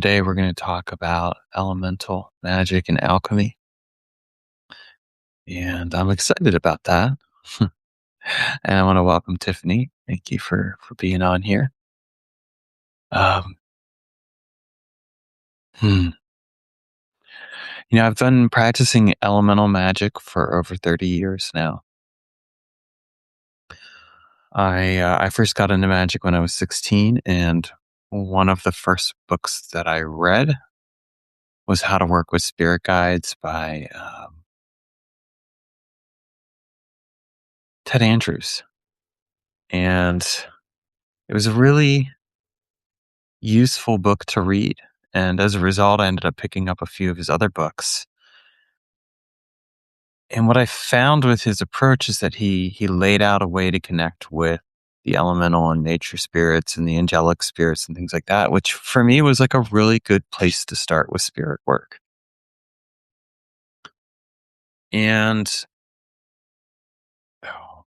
Today, we're going to talk about elemental magic and alchemy, and I'm excited about that. And I want to welcome Tiffany. Thank you for being on here. Um, hmm. I've been practicing elemental magic for over 30 years now. I first got into magic when I was 16, and one of the first books that I read was How to Work with Spirit Guides by Ted Andrews, and it was a really useful book to read. And as a result, I ended up picking up a few of his other books. And what I found with his approach is that he laid out a way to connect with the elemental and nature spirits and the angelic spirits and things like that, which for me was like a really good place to start with spirit work. And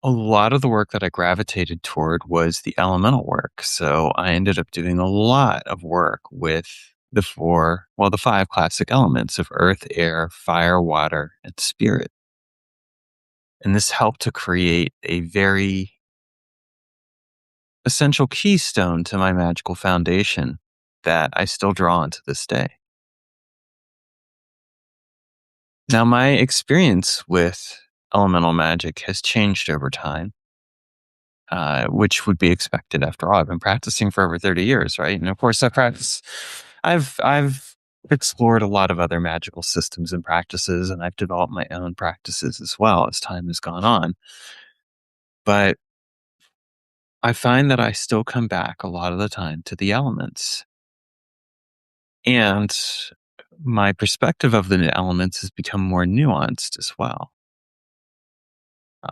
a lot of the work that I gravitated toward was the elemental work. So I ended up doing a lot of work with the five classic elements of earth, air, fire, water, and spirit. And this helped to create a very essential keystone to my magical foundation that I still draw on to this day. Now, my experience with elemental magic has changed over time, which would be expected after all. I've been practicing for over 30 years, right? And of course, I've explored a lot of other magical systems and practices, and I've developed my own practices as well as time has gone on. But I find that I still come back a lot of the time to the elements. And my perspective of the elements has become more nuanced as well.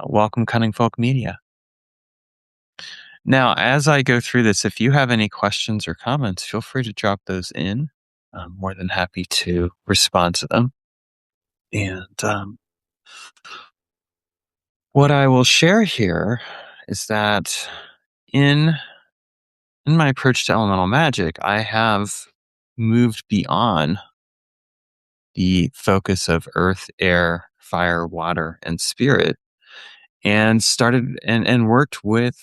Welcome, Cunning Folk Media. Now, as I go through this, if you have any questions or comments, feel free to drop those in. I'm more than happy to respond to them. And what I will share here is that in my approach to elemental magic, I have moved beyond the focus of earth, air, fire, water, and spirit, and started and worked with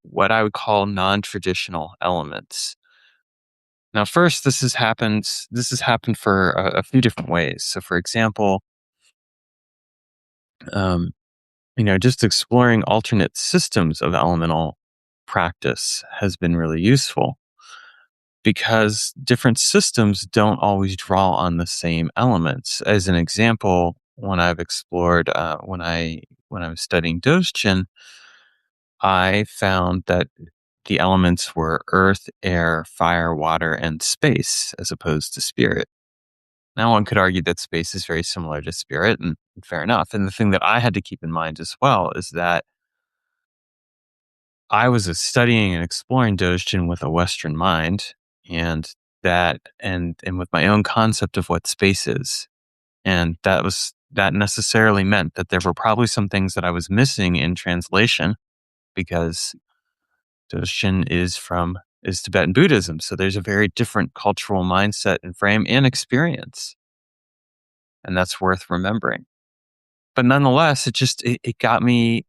what I would call non-traditional elements. Now, first, This has happened for a few different ways. So, for example, um, just exploring alternate systems of elemental practice has been really useful because different systems don't always draw on the same elements. As an example, when I've explored when I was studying Doshin, I found that the elements were earth, air, fire, water, and space, as opposed to spirit. Now, one could argue that space is very similar to spirit, and fair enough. And the thing that I had to keep in mind as well is that I was studying and exploring Dojin with a Western mind, and and with my own concept of what space is. And that necessarily meant that there were probably some things that I was missing in translation because Doshin is Tibetan Buddhism. So there's a very different cultural mindset and frame and experience. And that's worth remembering. But nonetheless, it helped me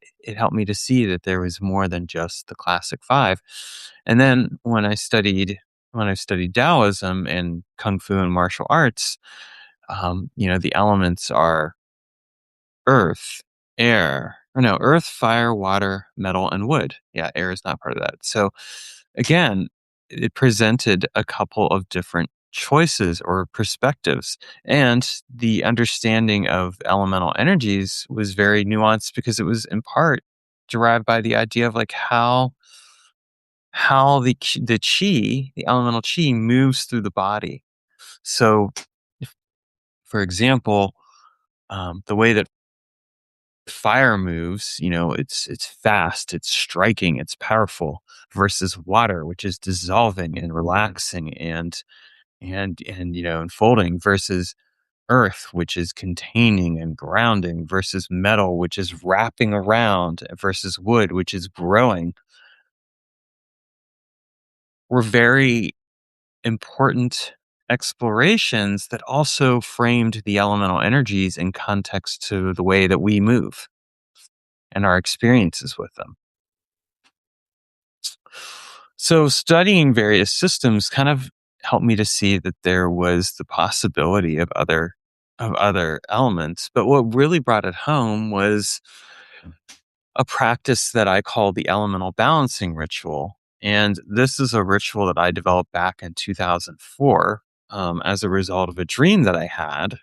to see that there was more than just the classic five. And then when I studied Taoism and Kung Fu and martial arts, the elements are earth, air, or no, earth, fire, water, metal, and wood. Yeah, air is not part of that. So again, it presented a couple of different choices or perspectives. And the understanding of elemental energies was very nuanced because it was in part derived by the idea of like how the elemental chi moves through the body. So, for example, the way that fire moves, it's fast, it's striking, it's powerful versus water, which is dissolving and relaxing and unfolding versus earth, which is containing and grounding versus metal, which is wrapping around versus wood, which is growing, were very important explorations that also framed the elemental energies in context to the way that we move and our experiences with them. So, studying various systems kind of helped me to see that there was the possibility of other elements. But what really brought it home was a practice that I call the elemental balancing ritual. And this is a ritual that I developed back in 2004 as a result of a dream that I had,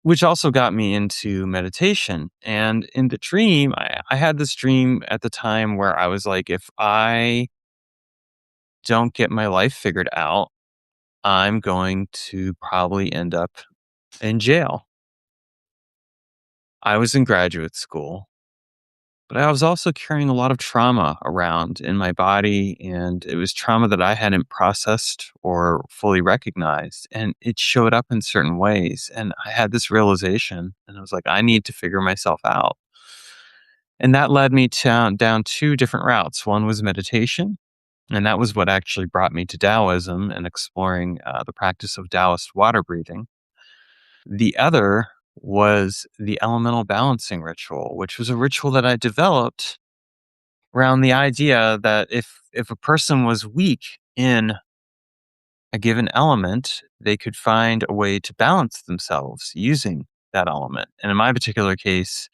which also got me into meditation. And in the dream, I had this dream at the time where I was like, if I don't get my life figured out, I'm going to probably end up in jail. I was in graduate school, but I was also carrying a lot of trauma around in my body, and it was trauma that I hadn't processed or fully recognized. And it showed up in certain ways. And I had this realization, and I was like, I need to figure myself out. And that led me down two different routes. One was meditation, and that was what actually brought me to Taoism and exploring the practice of Taoist water breathing. The other was the elemental balancing ritual, which was a ritual that I developed around the idea that if a person was weak in a given element, they could find a way to balance themselves using that element. And in my particular case,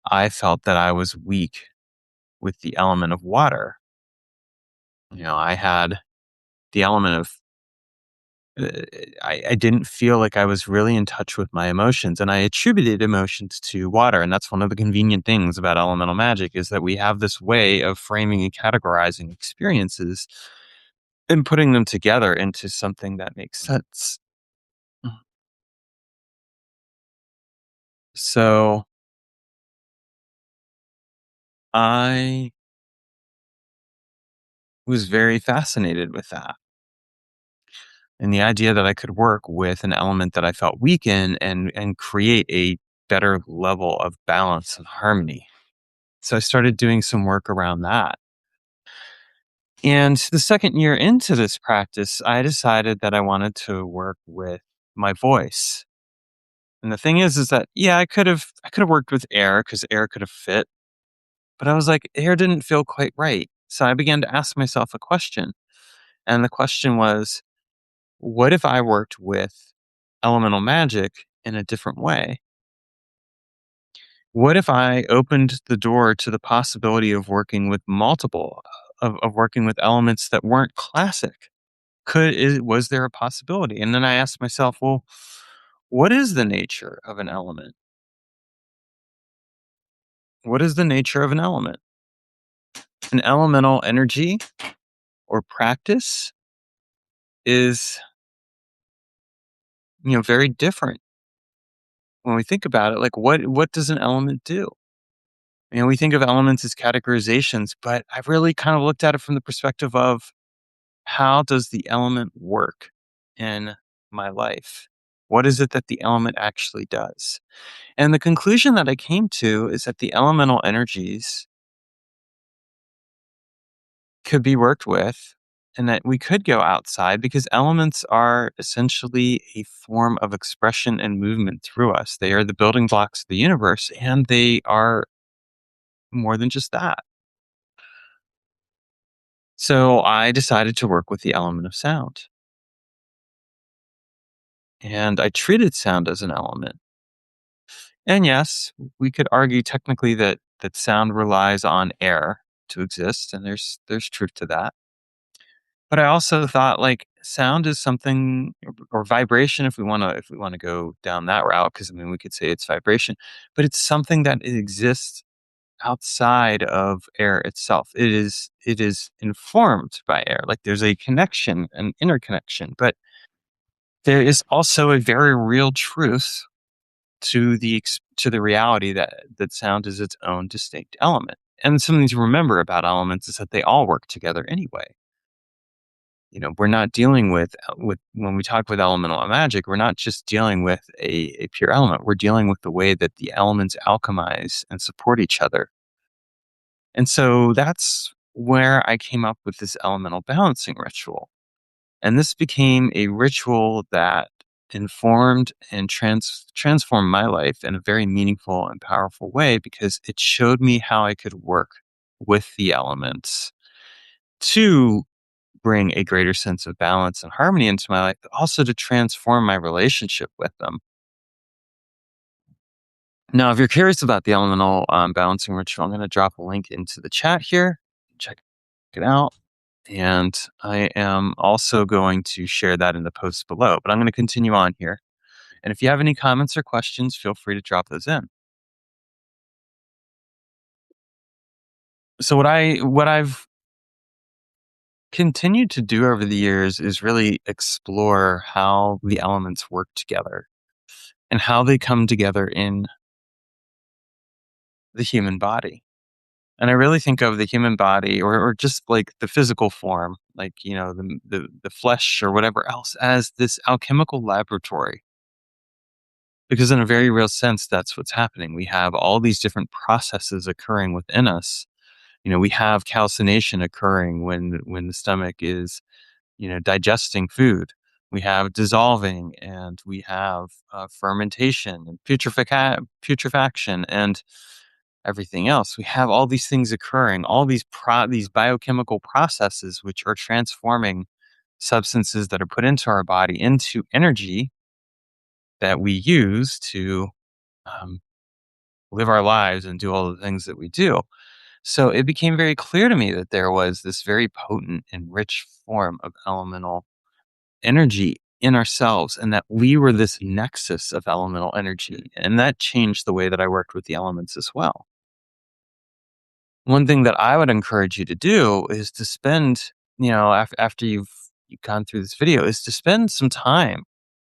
I felt that I was weak with the element of water. I had the element of uh, I didn't feel like I was really in touch with my emotions, and I attributed emotions to water. And that's one of the convenient things about elemental magic is that we have this way of framing and categorizing experiences and putting them together into something that makes sense. Mhm. So I was very fascinated with that. And the idea that I could work with an element that I felt weak in and create a better level of balance and harmony. So I started doing some work around that. And the second year into this practice, I decided that I wanted to work with my voice. And the thing is that yeah, I could have worked with air because air could have fit, but I was like, air didn't feel quite right. So I began to ask myself a question. And the question was, what if I worked with elemental magic in a different way? What if I opened the door to the possibility of working with multiple, of working with elements that weren't classic? Was there a possibility? And then I asked myself, well, what is the nature of an element? What is the nature of an element? An elemental energy or practice is, very different when we think about it. Like what does an element do? We think of elements as categorizations, but I've really kind of looked at it from the perspective of how does the element work in my life? What is it that the element actually does? And the conclusion that I came to is that the elemental energies could be worked with and that we could go outside because elements are essentially a form of expression and movement through us. They are the building blocks of the universe, and they are more than just that. So I decided to work with the element of sound. And I treated sound as an element. And yes, we could argue technically that sound relies on air to exist, and there's truth to that. But I also thought like sound is something or vibration if we want to go down that route, because we could say it's vibration, but it's something that exists outside of air itself. It is informed by air. Like there's a connection, an interconnection, but there is also a very real truth to the reality that sound is its own distinct element. And something to remember about elements is that they all work together anyway. We're not dealing with when we talk with elemental magic, we're not just dealing with a pure element. We're dealing with the way that the elements alchemize and support each other. And so that's where I came up with this elemental balancing ritual. And this became a ritual that informed and transformed my life in a very meaningful and powerful way because it showed me how I could work with the elements to bring a greater sense of balance and harmony into my life, but also to transform my relationship with them. Now, if you're curious about the elemental balancing ritual, I'm going to drop a link into the chat here. Check it out. And I am also going to share that in the post below, but I'm going to continue on here. And if you have any comments or questions, feel free to drop those in. So what I've continued to do over the years is really explore how the elements work together and how they come together in the human body. And I really think of the human body or just like the physical form, like, the flesh or whatever else as this alchemical laboratory. Because in a very real sense, that's what's happening. We have all these different processes occurring within us. We have calcination occurring when the stomach is, digesting food. We have dissolving, and we have fermentation and putrefaction and everything else. We have all these things occurring, all these biochemical processes which are transforming substances that are put into our body into energy that we use to um, live our lives and do all the things that we do. So it became very clear to me that there was this very potent and rich form of elemental energy in ourselves and that we were this nexus of elemental energy. And that changed the way that I worked with the elements as well. One thing that I would encourage you to do is to spend, after you've gone through this video, is to spend some time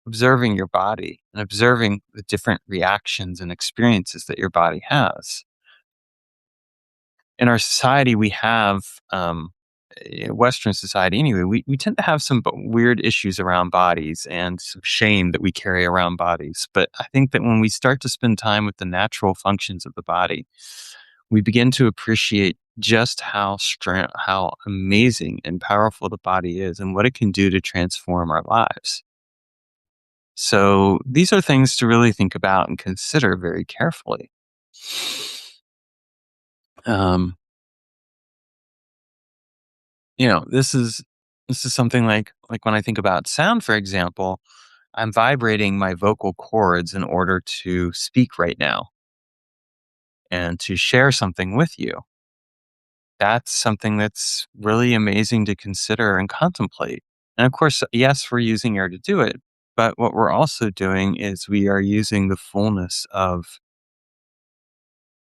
observing your body and observing the different reactions and experiences that your body has. In our society, we have, Western society anyway, we tend to have some weird issues around bodies and some shame that we carry around bodies. But I think that when we start to spend time with the natural functions of the body, we begin to appreciate just how amazing and powerful the body is and what it can do to transform our lives. So these are things to really think about and consider very carefully. Um, this is something like when I think about sound, for example, I'm vibrating my vocal cords in order to speak right now and to share something with you. That's something that's really amazing to consider and contemplate. And of course, yes, we're using air to do it, but what we're also doing is we are using the fullness of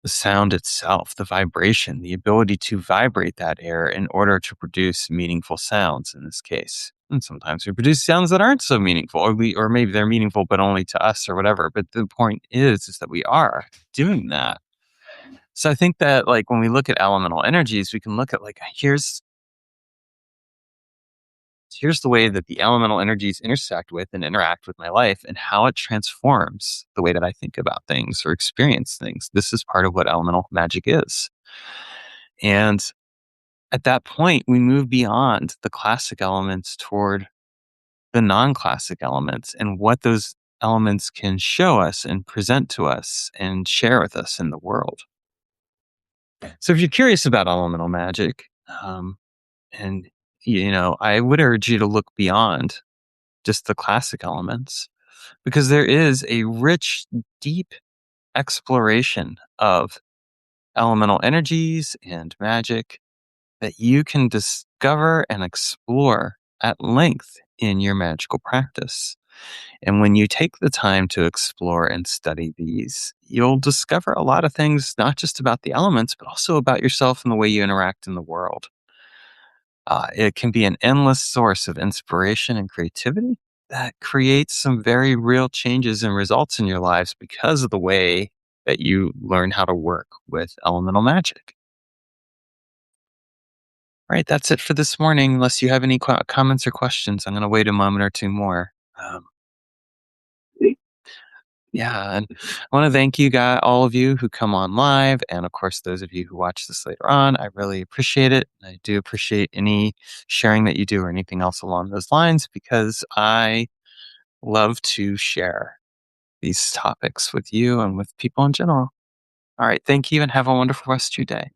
the sound itself, the vibration, the ability to vibrate that air in order to produce meaningful sounds in this case. And sometimes we produce sounds that aren't so meaningful, or maybe they're meaningful but only to us or whatever. But the point is that we are doing that. So I think that like when we look at elemental energies, we can look at like here's the way that the elemental energies intersect with and interact with my life and how it transforms the way that I think about things or experience things. This is part of what elemental magic is. And at that point, we move beyond the classic elements toward the non classic elements and what those elements can show us and present to us and share with us in the world. So if you're curious about elemental magic, and I would urge you to look beyond just the classic elements because there is a rich, deep exploration of elemental energies and magic that you can discover and explore at length in your magical practice. And when you take the time to explore and study these, you'll discover a lot of things, not just about the elements, but also about yourself and the way you interact in the world. It can be an endless source of inspiration and creativity that creates some very real changes and results in your lives because of the way that you learn how to work with elemental magic. All right, that's it for this morning. Unless you have any comments or questions, I'm going to wait a moment or two more. Um, Yeah, and I want to thank you guys, all of you who come on live, and of course those of you who watch this later on. I really appreciate it. I do appreciate any sharing that you do or anything else along those lines because I love to share these topics with you and with people in general. All right, thank you, and have a wonderful rest of your day.